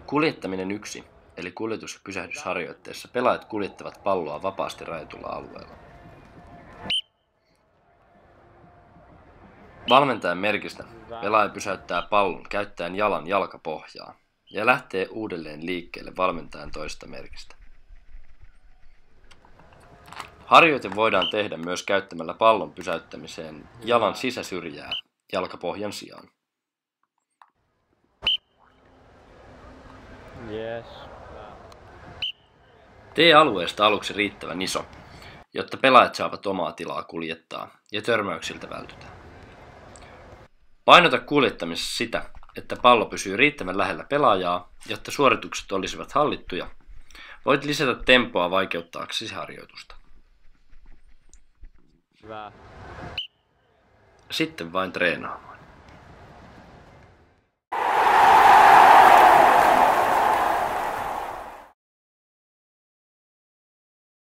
Kuljettaminen 1, eli kuljetus- ja pysähdysharjoitteessa pelaajat kuljettavat palloa vapaasti rajatulla alueella. Valmentajan merkistä pelaaja pysäyttää pallon käyttäen jalan jalkapohjaa ja lähtee uudelleen liikkeelle valmentajan toisesta merkistä. Harjoite voidaan tehdä myös käyttämällä pallon pysäyttämiseen jalan sisäsyrjää jalkapohjan sijaan. Yes. Tee alueesta aluksi riittävän iso, jotta pelaajat saavat omaa tilaa kuljettaa ja törmäyksiltä vältytään. Painota kuljettamisessa sitä, että pallo pysyy riittävän lähellä pelaajaa, jotta suoritukset olisivat hallittuja. Voit lisätä tempoa vaikeuttaaksesi harjoitusta. Hyvä. Sitten vain treenaamaan.